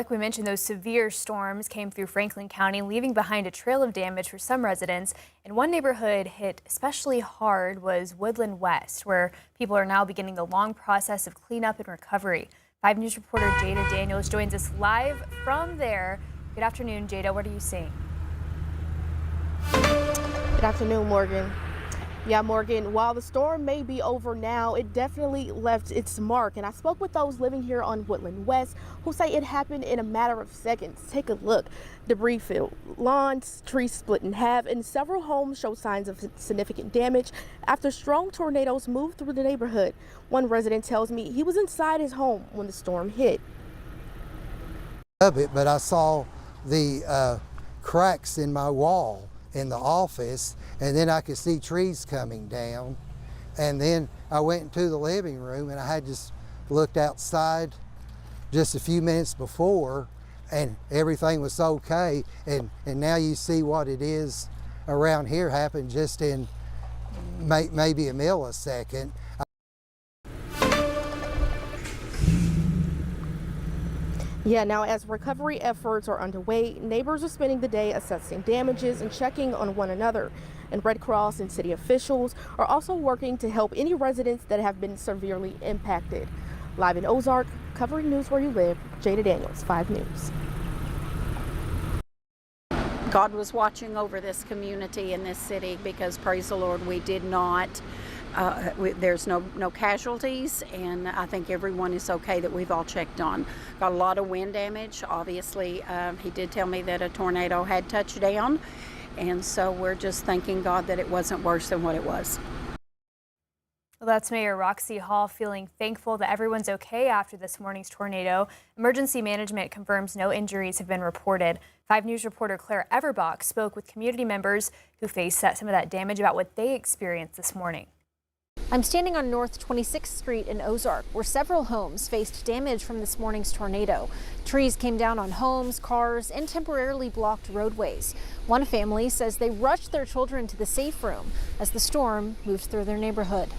Like we mentioned, those severe storms came through Franklin County, leaving behind a trail of damage for some residents. And one neighborhood hit especially hard was Woodland West, where people are now beginning the long process of cleanup and recovery. 5 News reporter Jada Daniels joins us live from there. Good afternoon, Jada. What are you seeing? Good afternoon, Morgan. Yeah, Morgan, while the storm may be over now, it definitely left its mark. And I spoke with those living here on Woodland West who say it happened in a matter of seconds. Take a look. Debris filled lawns, trees split in half, and several homes show signs of significant damage after strong tornadoes moved through the neighborhood. One resident tells me he was inside his home when the storm hit. But I saw the cracks in my wall in the office, and then I could see trees coming down. And then I went into the living room, and I had just looked outside just a few minutes before, and everything was okay. And now you see what it is around here happened just in maybe a millisecond. Yeah, now as recovery efforts are underway, neighbors are spending the day assessing damages and checking on one another. And Red Cross and city officials are also working to help any residents that have been severely impacted. Live in Ozark, covering news where you live, Jada Daniels, 5 News. God was watching over this community in this city because, praise the Lord, we did not, there's no casualties, and I think everyone is okay that we've all checked on. Got a lot of wind damage. Obviously, he did tell me that a tornado had touched down, and so we're just thanking God that it wasn't worse than what it was. Well, that's Mayor Roxy Hall feeling thankful that everyone's okay after this morning's tornado. Emergency management confirms no injuries have been reported. 5 News reporter Claire Everbach spoke with community members who faced some of that damage about what they experienced this morning. I'm standing on North 26th Street in Ozark, where several homes faced damage from this morning's tornado. Trees came down on homes, cars, and temporarily blocked roadways. One family says they rushed their children to the safe room as the storm moved through their neighborhood.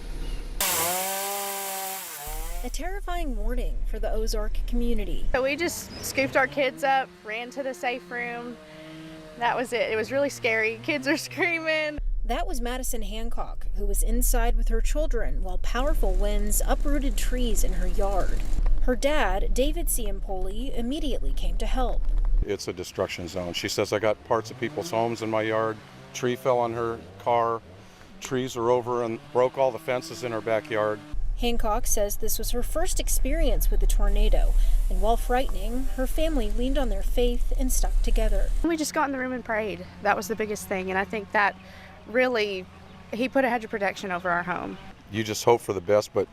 A terrifying morning for the Ozark community. So we just scooped our kids up, ran to the safe room. That was it. It was really scary. Kids are screaming. That was Madison Hancock, who was inside with her children while powerful winds uprooted trees in her yard. Her dad, David Ciampoli, immediately came to help. It's a destruction zone. She says, I got parts of people's homes in my yard. Tree fell on her car. Trees are over and broke all the fences in her backyard. Hancock says this was her first experience with a tornado, and while frightening, her family leaned on their faith and stuck together. We just got in the room and prayed. That was the biggest thing, and I think that really, he put a hedge of protection over our home. You just hope for the best, but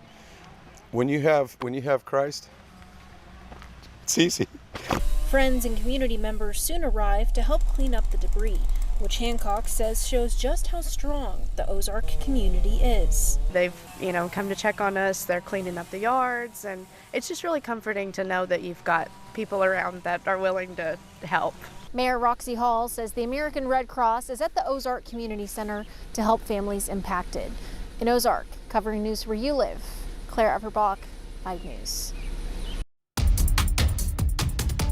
when you have Christ, it's easy. Friends and community members soon arrived to help clean up the debris, which Hancock says shows just how strong the Ozark community is. They've, come to check on us. They're cleaning up the yards, and it's just really comforting to know that you've got people around that are willing to help. Mayor Roxy Hall says the American Red Cross is at the Ozark Community Center to help families impacted. In Ozark, covering news where you live, Claire Everbach, 5 News.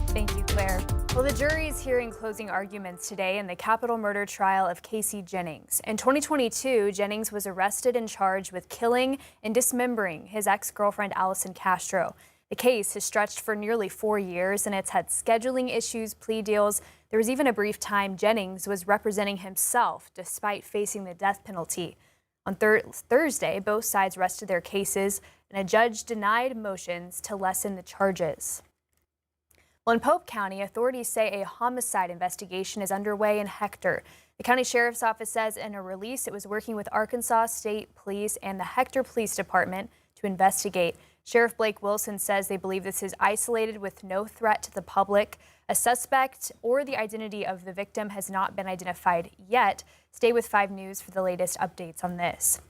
Thank you, Claire. Well, the jury is hearing closing arguments today in the capital murder trial of Casey Jennings. In 2022, Jennings was arrested and charged with killing and dismembering his ex-girlfriend, Allison Castro. The case has stretched for nearly 4 years, and it's had scheduling issues, plea deals. There was even a brief time Jennings was representing himself despite facing the death penalty. On Thursday, both sides rested their cases, and a judge denied motions to lessen the charges. Well, in Pope County, authorities say a homicide investigation is underway in Hector. The county sheriff's office says in a release it was working with Arkansas State Police and the Hector Police Department to investigate. Sheriff Blake Wilson says they believe this is isolated with no threat to the public. A suspect or the identity of the victim has not been identified yet. Stay with 5 News for the latest updates on this.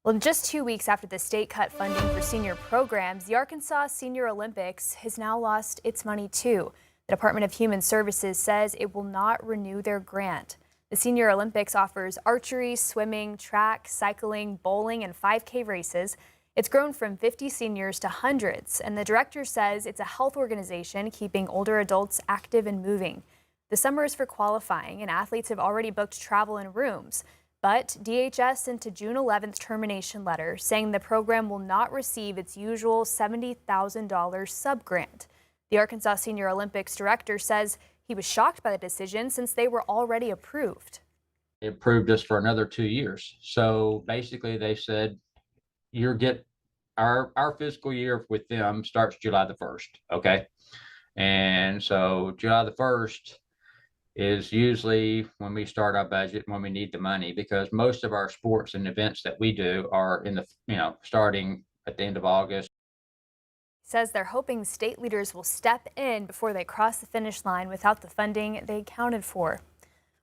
Well, just 2 weeks after the state cut funding for senior programs, the Arkansas Senior Olympics has now lost its money too. The Department of Human Services says it will not renew their grant. The Senior Olympics offers archery, swimming, track, cycling, bowling, and 5K races. It's grown from 50 seniors to hundreds, and the director says it's a health organization keeping older adults active and moving. The summer is for qualifying, and athletes have already booked travel and rooms. But DHS sent a June 11th termination letter saying the program will not receive its usual $70,000 sub-grant. The Arkansas Senior Olympics director says he was shocked by the decision since they were already approved. They approved us for another 2 years. So basically they said, our fiscal year with them starts July the 1st. Okay. And so July the 1st is usually when we start our budget, when we need the money, because most of our sports and events that we do are in the, starting at the end of August. He says they're hoping state leaders will step in before they cross the finish line without the funding they accounted for.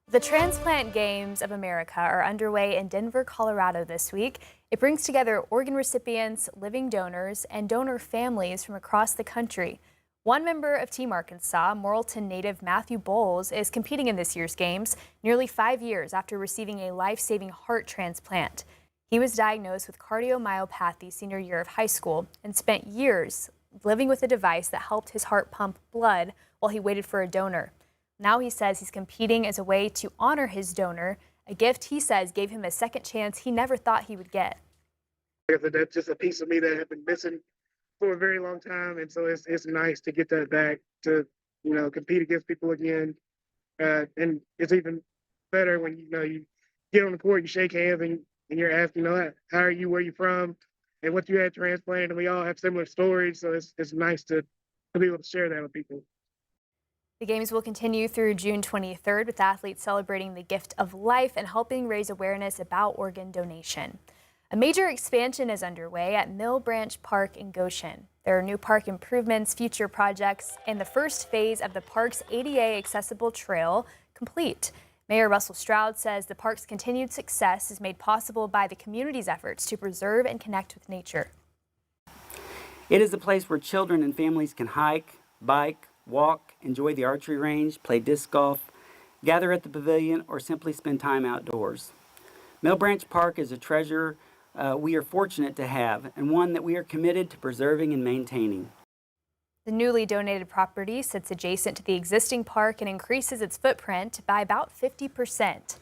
The Transplant Games of America are underway in Denver, Colorado this week. It brings together organ recipients, living donors, and donor families from across the country. One member of Team Arkansas, Morrilton native Matthew Bowles, is competing in this year's games nearly 5 years after receiving a life-saving heart transplant. He was diagnosed with cardiomyopathy senior year of high school and spent years living with a device that helped his heart pump blood while he waited for a donor. Now he says he's competing as a way to honor his donor, a gift he says gave him a second chance he never thought he would get. That's just a piece of me that had been missing for a very long time, and so it's nice to get that back, to compete against people again, and it's even better when you get on the court, you shake hands, and you're asked, how are you, where you from, and what you had transplanted, and we all have similar stories, so it's nice to be able to share that with people. The games will continue through June 23rd with athletes celebrating the gift of life and helping raise awareness about organ donation. A major expansion is underway at Mill Branch Park in Goshen. There are new park improvements, future projects, and the first phase of the park's ADA accessible trail complete. Mayor Russell Stroud says the park's continued success is made possible by the community's efforts to preserve and connect with nature. It is a place where children and families can hike, bike, walk, enjoy the archery range, play disc golf, gather at the pavilion, or simply spend time outdoors. Mill Branch Park is a treasure we are fortunate to have, and one that we are committed to preserving and maintaining. The newly donated property sits adjacent to the existing park and increases its footprint by about 50%.